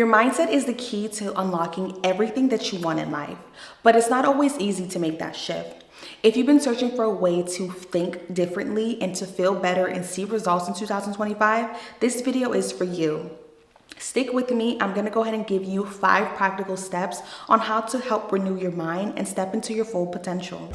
Your mindset is the key to unlocking everything that you want in life, but it's not always easy to make that shift. If you've been searching for a way to think differently and to feel better and see results in 2025, this video is for you. Stick with me. I'm going to go ahead and give you 5 practical steps on how to help renew your mind and step into your full potential.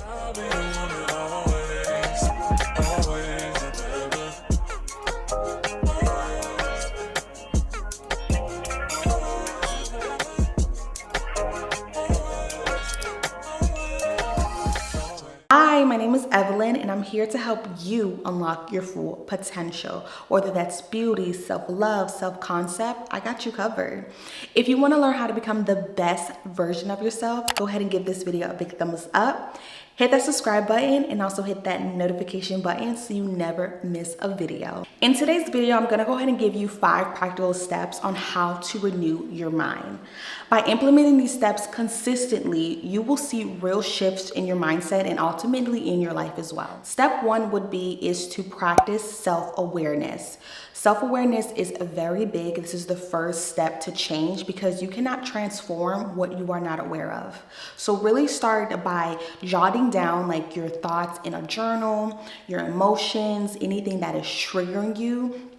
Hi, my name is Ev-Lynn, and I'm here to help you unlock your full potential. Whether that's beauty, self-love, self-concept, I got you covered. If you want to learn how to become the best version of yourself, go ahead and give this video a big thumbs up. Hit that subscribe button and also hit that notification button so you never miss a video. In today's video, I'm gonna go ahead and give you 5 practical steps on how to renew your mind. By implementing these steps consistently, you will see real shifts in your mindset and ultimately in your life as well. Step 1 is to practice self-awareness. Self-awareness is very big. This is the first step to change because you cannot transform what you are not aware of. So really start by jotting down like your thoughts in a journal, your emotions, anything that is triggering you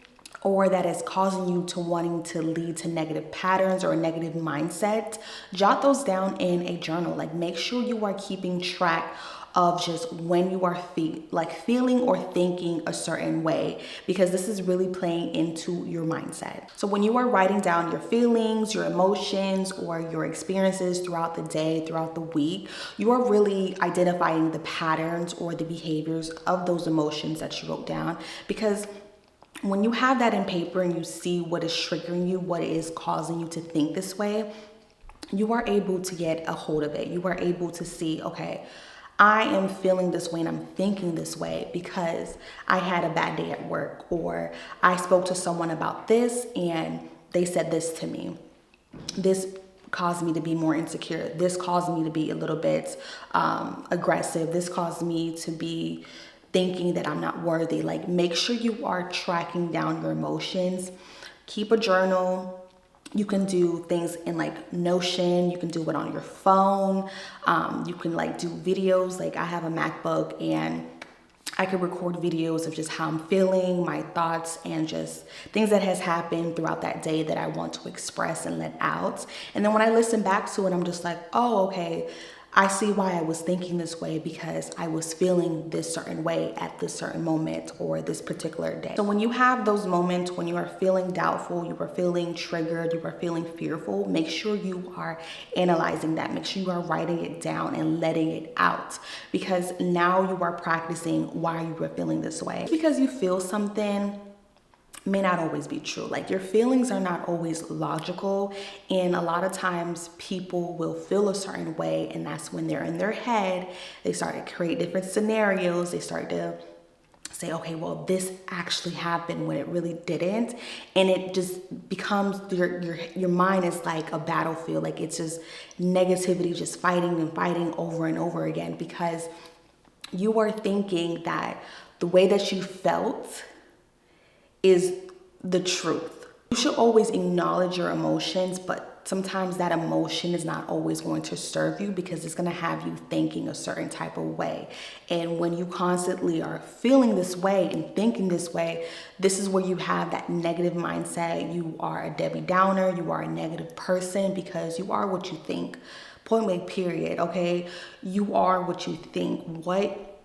or that is causing you to wanting to lead to negative patterns or a negative mindset. Jot those down in a journal. Like make sure you are keeping track of just when you are feeling or thinking a certain way, because this is really playing into your mindset. So when you are writing down your feelings, your emotions, or your experiences throughout the day, throughout the week, you are really identifying the patterns or the behaviors of those emotions that you wrote down. Because when you have that in paper and you see what is triggering you, what is causing you to think this way, you are able to get a hold of it. You are able to see, okay, I am feeling this way and I'm thinking this way because I had a bad day at work, or I spoke to someone about this and they said this to me. This caused me to be more insecure. This caused me to be a little bit aggressive. This caused me to be thinking that I'm not worthy. Like make sure you are tracking down your emotions. Keep a journal. You can do things in like Notion. You can do it on your phone. You can like do videos. Like I have a MacBook and I can record videos of just how I'm feeling, my thoughts, and just things that has happened throughout that day that I want to express and let out. And then when I listen back to it, I'm just like, oh, okay, I see why I was thinking this way because I was feeling this certain way at this certain moment or this particular day. So when you have those moments when you are feeling doubtful, you are feeling triggered, you are feeling fearful, make sure you are analyzing that. Make sure you are writing it down and letting it out, because now you are practicing why you are feeling this way. Because you feel something may not always be true. Like your feelings are not always logical, and a lot of times people will feel a certain way, and that's when they're in their head, they start to create different scenarios. They start to say, okay, well, this actually happened when it really didn't, and it just becomes your mind is like a battlefield. Like it's just negativity, just fighting and fighting over and over again, because you are thinking that the way that you felt is the truth. You should always acknowledge your emotions, but sometimes that emotion is not always going to serve you because it's going to have you thinking a certain type of way. And when you constantly are feeling this way and thinking this way, this is where you have that negative mindset. You are a Debbie Downer. You are a negative person because you are what you think. Point blank, period. Okay? You are what you think. What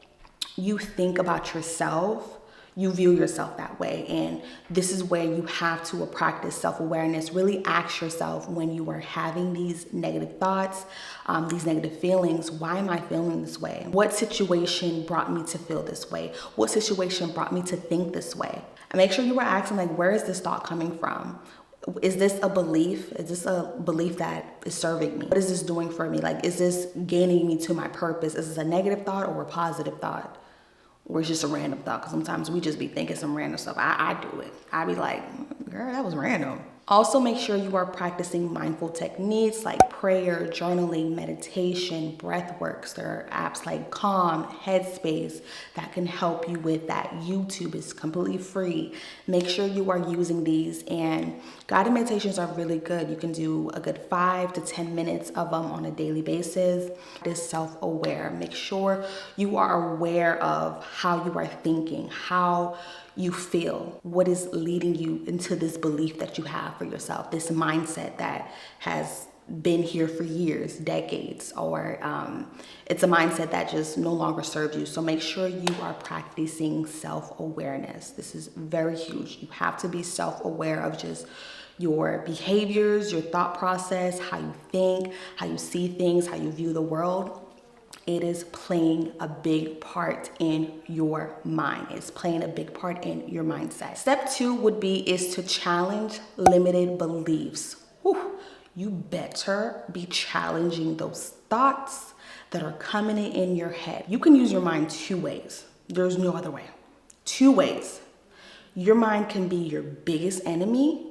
you think about yourself, you view yourself that way. And this is where you have to practice self-awareness. Really ask yourself when you are having these negative thoughts, these negative feelings, why am I feeling this way? What situation brought me to feel this way? What situation brought me to think this way? And make sure you are asking, like, where is this thought coming from? Is this a belief? Is this a belief that is serving me? What is this doing for me? Like, is this gaining me to my purpose? Is this a negative thought or a positive thought? Or it's just a random thought? Because sometimes we just be thinking some random stuff. I do it. I be like, girl, that was random. Also, make sure you are practicing mindful techniques like prayer, journaling, meditation, breath works. There are apps like Calm, Headspace that can help you with that. YouTube is completely free. Make sure you are using these and Guided meditations are really good. You can do a good 5 to 10 minutes of them on a daily basis. It is self-aware. Make sure you are aware of how you are thinking, how you feel, what is leading you into this belief that you have for yourself, this mindset that has been here for years, decades, or it's a mindset that just no longer serves you. So make sure you are practicing self-awareness. This is very huge. You have to be self-aware of just your behaviors, your thought process, how you think, how you see things, how you view the world. It is playing a big part in your mind. It's playing a big part in your mindset. Step 2 is to challenge limited beliefs. Whew. You better be challenging those thoughts that are coming in your head. You can use your mind 2 ways. There's no other way. 2 ways. Your mind can be your biggest enemy,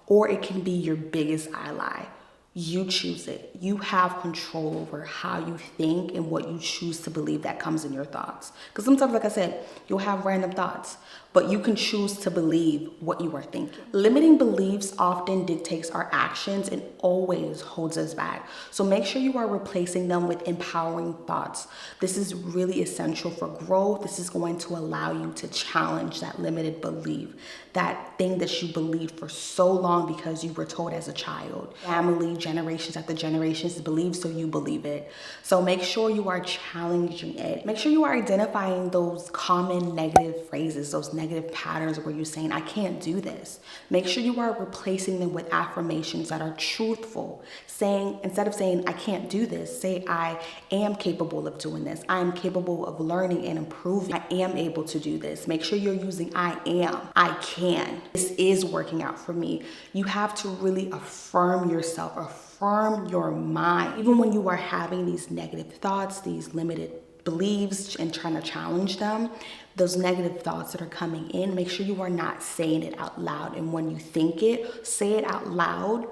or it can be your biggest ally. You choose it. You have control over how you think and what you choose to believe that comes in your thoughts. Because sometimes, like I said, you'll have random thoughts, but you can choose to believe what you are thinking. Limiting beliefs often dictates our actions and always holds us back. So make sure you are replacing them with empowering thoughts. This is really essential for growth. This is going to allow you to challenge that limited belief, that thing that you believed for so long because you were told as a child. Family, generations after generations believe, so you believe it. So make sure you are challenging it. Make sure you are identifying those common negative phrases, those negative patterns where you're saying, I can't do this. Make sure you are replacing them with affirmations that are truthful. Saying, instead of saying, I can't do this, say, I am capable of doing this. I am capable of learning and improving. I am able to do this. Make sure you're using I am, I can. This is working out for me. You have to really affirm yourself, affirm your mind. Even when you are having these negative thoughts, these limited beliefs and trying to challenge them, those negative thoughts that are coming in, make sure you are not saying it out loud. And when you think it, say it out loud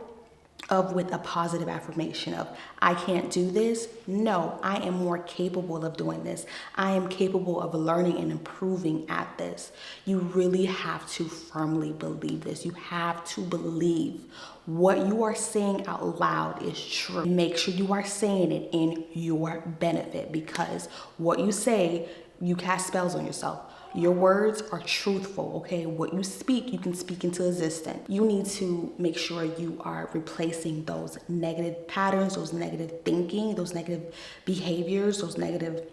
with a positive affirmation of, I can't do this. No, I am more capable of doing this. I am capable of learning and improving at this. You really have to firmly believe this. You have to believe what you are saying out loud is true. Make sure you are saying it in your benefit, because what you say, you cast spells on yourself. Your words are truthful, okay? What you speak, you can speak into existence. You need to make sure you are replacing those negative patterns, those negative thinking, those negative behaviors, those negative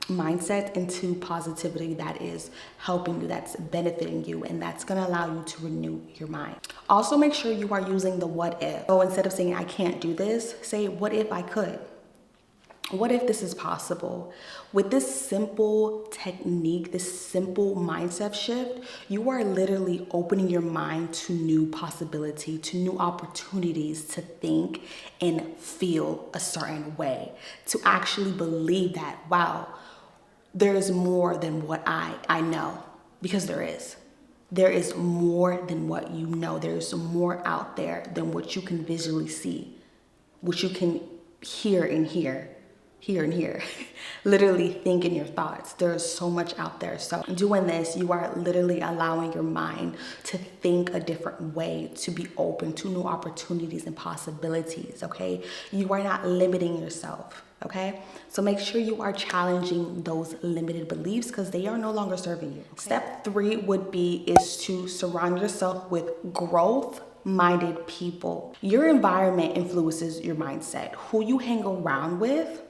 mindset into positivity that is helping you, that's benefiting you, and that's going to allow you to renew your mind. Also, make sure you are using the what if. So instead of saying, I can't do this, say, what if I could? What if this is possible? With this simple technique, this simple mindset shift, you are literally opening your mind to new possibility, to new opportunities to think and feel a certain way, to actually believe that, wow, there is more than what I know, because there is. There is more than what you know. There is more out there than what you can visually see, what you can hear and hear. Literally think in your thoughts. There is so much out there. So doing this, you are literally allowing your mind to think a different way, to be open to new opportunities and possibilities, okay? You are not limiting yourself, okay? So make sure you are challenging those limited beliefs, because they are no longer serving you. Okay. Step 3 is to surround yourself with growth-minded people. Your environment influences your mindset. Who you hang around with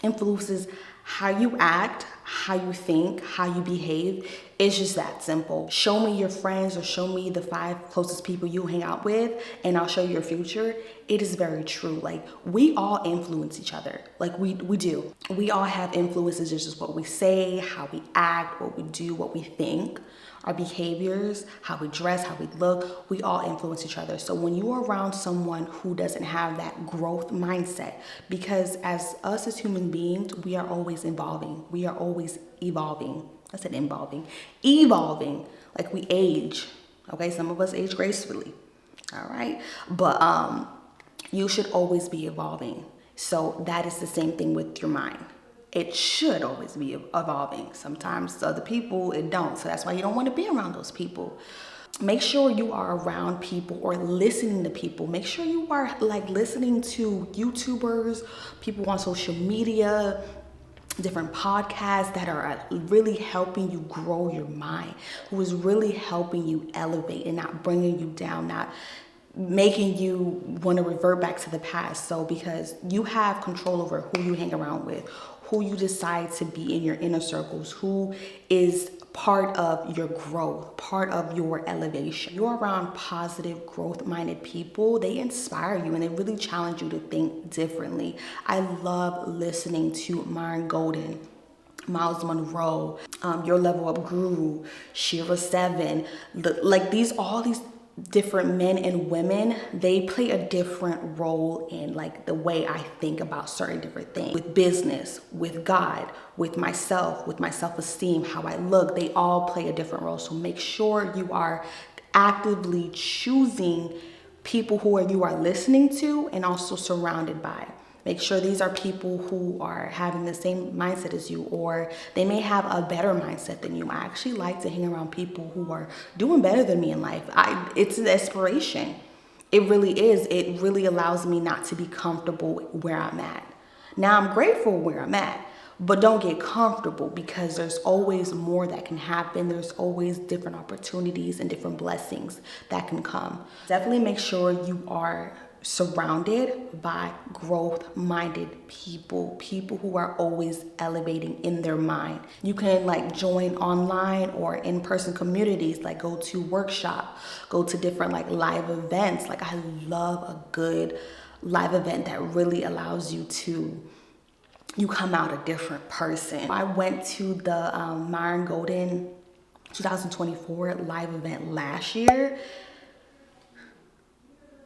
influences how you act, how you think, how you behave. It's just that simple. Show me your friends, or show me the 5 closest people you hang out with, and I'll show you your future. It is very true. Like, we all influence each other. Like, we do. We all have influences. It's just what we say, how we act, what we do, what we think. Our behaviors, how we dress, how we look, we all influence each other. So when you are around someone who doesn't have that growth mindset, because as human beings, we are always evolving. We are always evolving. I said evolving. Like, we age. Okay, some of us age gracefully. All right, but you should always be evolving. So that is the same thing with your mind. It should always be evolving. Sometimes other people, it don't. So that's why you don't want to be around those people. make sure you are around people or listening to people. Make sure you are like listening to YouTubers, people on social media, different podcasts that are really helping you grow your mind, who is really helping you elevate and not bringing you down, not making you want to revert back to the past. So because you have control over who you hang around with, who you decide to be in your inner circles, who is part of your growth, part of your elevation. You're around positive, growth-minded people. They inspire you and they really challenge you to think differently. I love listening to Myron Golden, Miles Monroe, Your Level Up Guru, Shira Seven, all these different men and women. They play a different role in like the way I think about certain different things, with business, with God, with my self-esteem, how I look. They all play a different role. So make sure you are actively choosing people you are listening to and also surrounded by. Make sure these are people who are having the same mindset as you, or they may have a better mindset than you. I actually like to hang around people who are doing better than me in life. It's an inspiration. It really is. It really allows me not to be comfortable where I'm at. Now I'm grateful where I'm at, but don't get comfortable, because there's always more that can happen. There's always different opportunities and different blessings that can come. Definitely make sure you are surrounded by growth-minded people who are always elevating in their mind. You can like join online or in-person communities, like go to workshop, go to different like live events. Like I love a good live event that really allows you come out a different person. I went to the Myron Golden 2024 live event last year.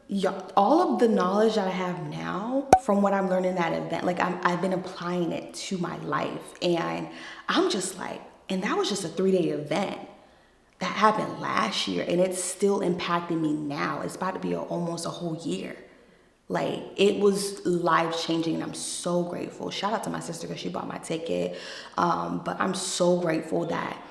Yeah, all of the knowledge that I have now from what I'm learning at that event, like I've been applying it to my life, and I'm just like, and that was just a 3-day event that happened last year, and it's still impacting me now. It's about to be almost a whole year. Like it was life changing, and I'm so grateful. Shout out to my sister because she bought my ticket. But I'm so grateful that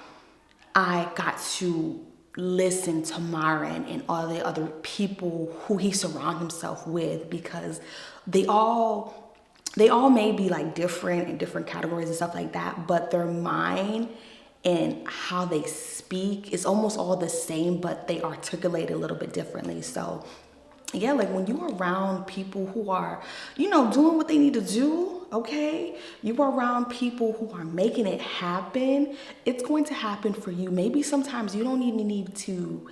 I got to listen to Myron and all the other people who he surrounded himself with, because they all may be like different in different categories and stuff like that, but their mind and how they speak is almost all the same, but they articulate a little bit differently. So yeah, like when you're around people who are, doing what they need to do, okay? You are around people who are making it happen, it's going to happen for you. Maybe sometimes you don't even need to,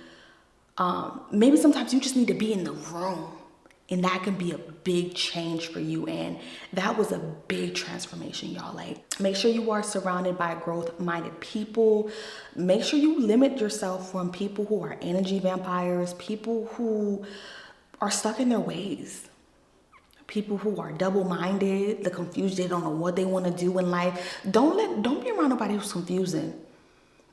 maybe sometimes you just need to be in the room, and that can be a big change for you. And that was a big transformation, y'all. Like, make sure you are surrounded by growth-minded people. Make sure you limit yourself from people who are energy vampires, people who are stuck in their ways, people who are double-minded, the confused, they don't know what they want to do in life. Don't be around nobody who's confusing.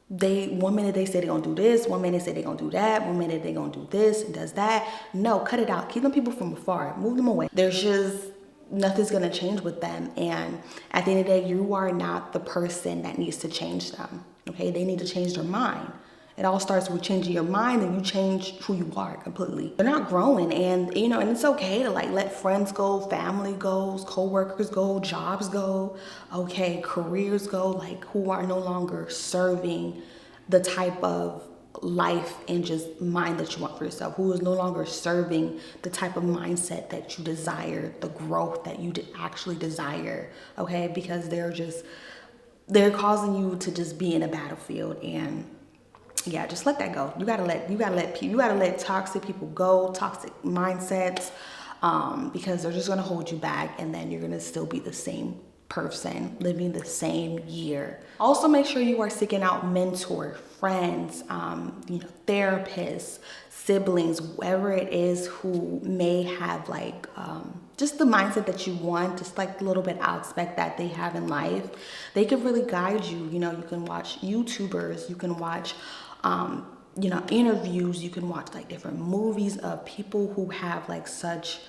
One minute they say they're gonna do this, one minute they say they're gonna do that, one minute they're gonna do this and does that. No, cut it out. Keep them people from afar. Move them away. There's just nothing's gonna change with them. And at the end of the day, you are not the person that needs to change them. Okay, they need to change their mind. It all starts with changing your mind, and you change who you are completely. They're not growing, and and it's okay to like let friends go, family goes, co-workers go, jobs go, okay, careers go, like who are no longer serving the type of life and just mind that you want for yourself, who is no longer serving the type of mindset that you desire, the growth that you actually desire, okay? Because they're causing you to just be in a battlefield. And yeah, just let that go. You gotta let toxic people go, toxic mindsets, because they're just gonna hold you back, and then you're gonna still be the same person living the same year. Also, make sure you are seeking out mentors, friends, therapists, siblings, whoever it is who may have like just the mindset that you want, just like a little bit aspect that they have in life. They can really guide you. You can watch YouTubers, you can watch interviews, you can watch like different movies of people who have like such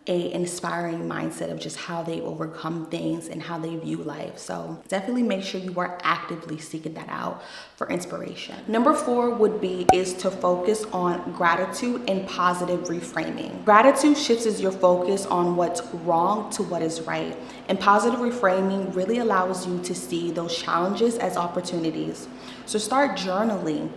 a inspiring mindset of just how they overcome things and how they view life. So definitely make sure you are actively seeking that out for inspiration. Number 4 would be is to focus on gratitude and positive reframing. Gratitude shifts your focus on what's wrong to what is right. And positive reframing really allows you to see those challenges as opportunities. So start journaling.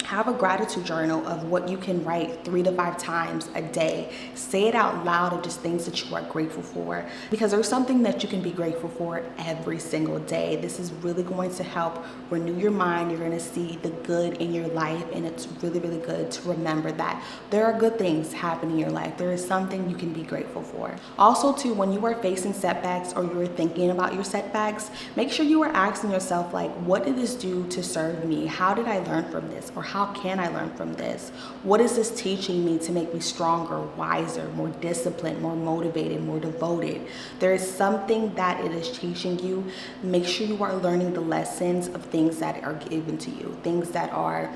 Have a gratitude journal of what you can write 3 to 5 times a day. Say it out loud of just things that you are grateful for, because there's something that you can be grateful for every single day. This is really going to help renew your mind. You're going to see the good in your life, and it's really, really good to remember that there are good things happening in your life. There is something you can be grateful for. Also, too, when you are facing setbacks or you're thinking about your setbacks, make sure you are asking yourself, like, what did this do to serve me? How did I learn from this? Or how can I learn from this? What is this teaching me to make me stronger, wiser, more disciplined, more motivated, more devoted? There is something that it is teaching you. Make sure you are learning the lessons of things that are given to you, things that are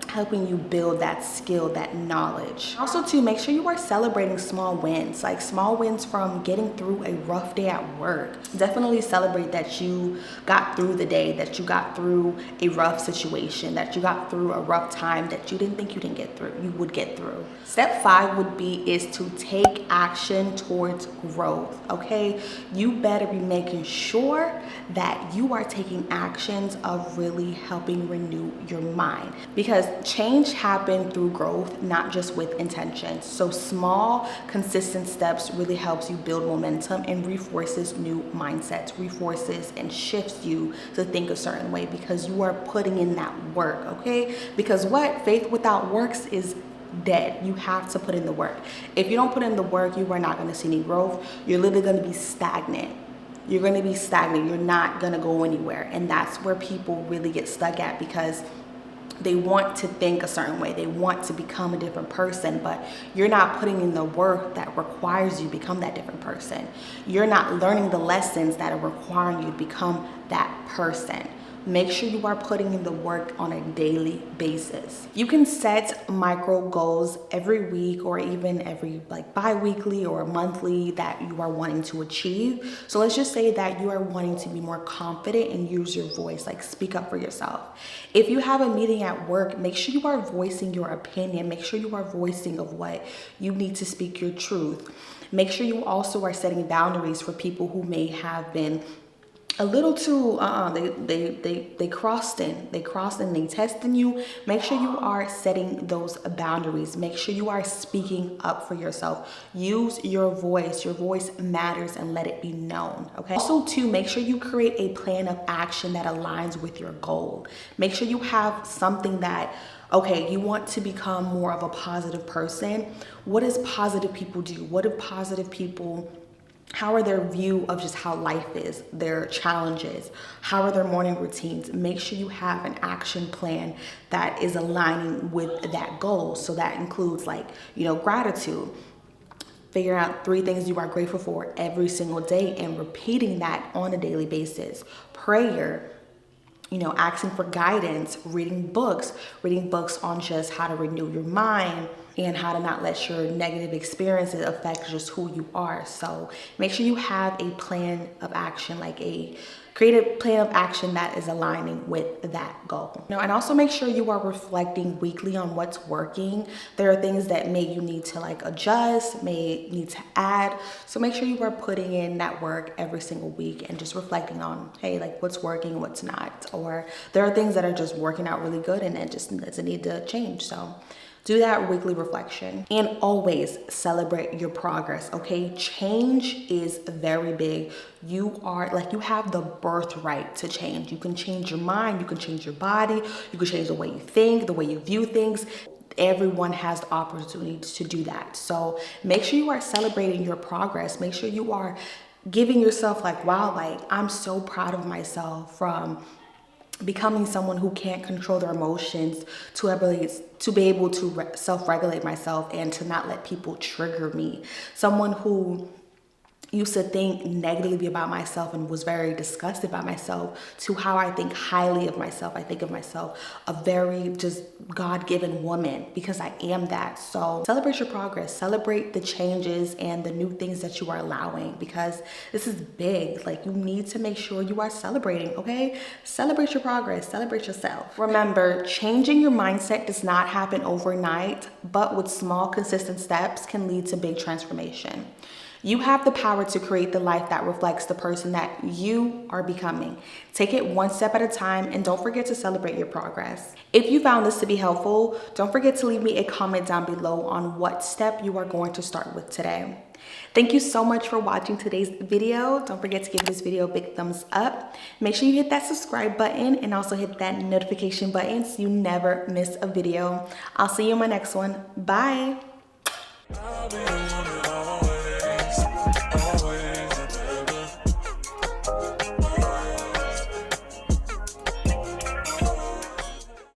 helping you build that skill, that knowledge. Also, too, make sure you are celebrating small wins, like small wins from getting through a rough day at work. Definitely celebrate that you got through the day, that you got through a rough situation, that you got through a rough time that you didn't think you would get through. Step 5 would be is to take action towards growth, okay? You better be making sure that you are taking actions of really helping renew your mind, because change happens through growth, not just with intention. So small, consistent steps really helps you build momentum and reinforces new mindsets, reinforces and shifts you to think a certain way, because you are putting in that work, okay? Because what? Faith without works is dead. You have to put in the work. If you don't put in the work, you are not going to see any growth. You're literally going to be stagnant. You're going to be stagnant. You're not going to go anywhere. And that's where people really get stuck at, because they want to think a certain way. They want to become a different person, but you're not putting in the work that requires you to become that different person. You're not learning the lessons that are requiring you to become that person. Make sure you are putting in the work on a daily basis. You can set micro goals every week, or even every bi-weekly or monthly, that you are wanting to achieve. So let's just say that you are wanting to be more confident and use your voice, like speak up for yourself. If you have a meeting at work, make sure you are voicing your opinion. Make sure you are voicing of what you need to speak your truth. Make sure you also are setting boundaries for people who may have been a little too they crossed and they testing you. Make sure you are setting those boundaries. Make sure you are speaking up for yourself. Use your voice. Your voice matters, and let it be known, okay? Also, too, make sure you create a plan of action that aligns with your goal. Make sure you have something that, okay, you want to become more of a positive person. What does positive people do? What do positive people, how are their view of just how life is, their challenges? How are their morning routines? Make sure you have an action plan that is aligning with that goal. So that includes, like, gratitude. Figure out 3 things you are grateful for every single day and repeating that on a daily basis. Prayer, asking for guidance, reading books on just how to renew your mind and how to not let your negative experiences affect just who you are. So make sure you have a plan of action, create a plan of action that is aligning with that goal. And also make sure you are reflecting weekly on what's working. There are things that you need to adjust, may need to add. So make sure you are putting in that work every single week and just reflecting on, hey, what's working, what's not. Or there are things that are just working out really good and it just doesn't need to change. So do that weekly reflection, and always celebrate your progress, okay? Change is very big. You have the birthright to change. You can change your mind, you can change your body, you can change the way you think, the way you view things. Everyone has the opportunity to do that. So make sure you are celebrating your progress. Make sure you are giving yourself wow, I'm so proud of myself, from becoming someone who can't control their emotions to be able to self-regulate myself and to not let people trigger me. Someone who used to think negatively about myself and was very disgusted by myself to how I think highly of myself. I think of myself a very just God-given woman, because I am that. So celebrate your progress, celebrate the changes and the new things that you are allowing, because this is big. Like, you need to make sure you are celebrating, okay? Celebrate your progress, celebrate yourself. Remember, changing your mindset does not happen overnight, but with small consistent steps can lead to big transformation. You have the power to create the life that reflects the person that you are becoming. Take it one step at a time, and don't forget to celebrate your progress. If you found this to be helpful, don't forget to leave me a comment down below on what step you are going to start with today. Thank you so much for watching today's video. Don't forget to give this video a big thumbs up. Make sure you hit that subscribe button and also hit that notification button so you never miss a video. I'll see you in my next one. Bye.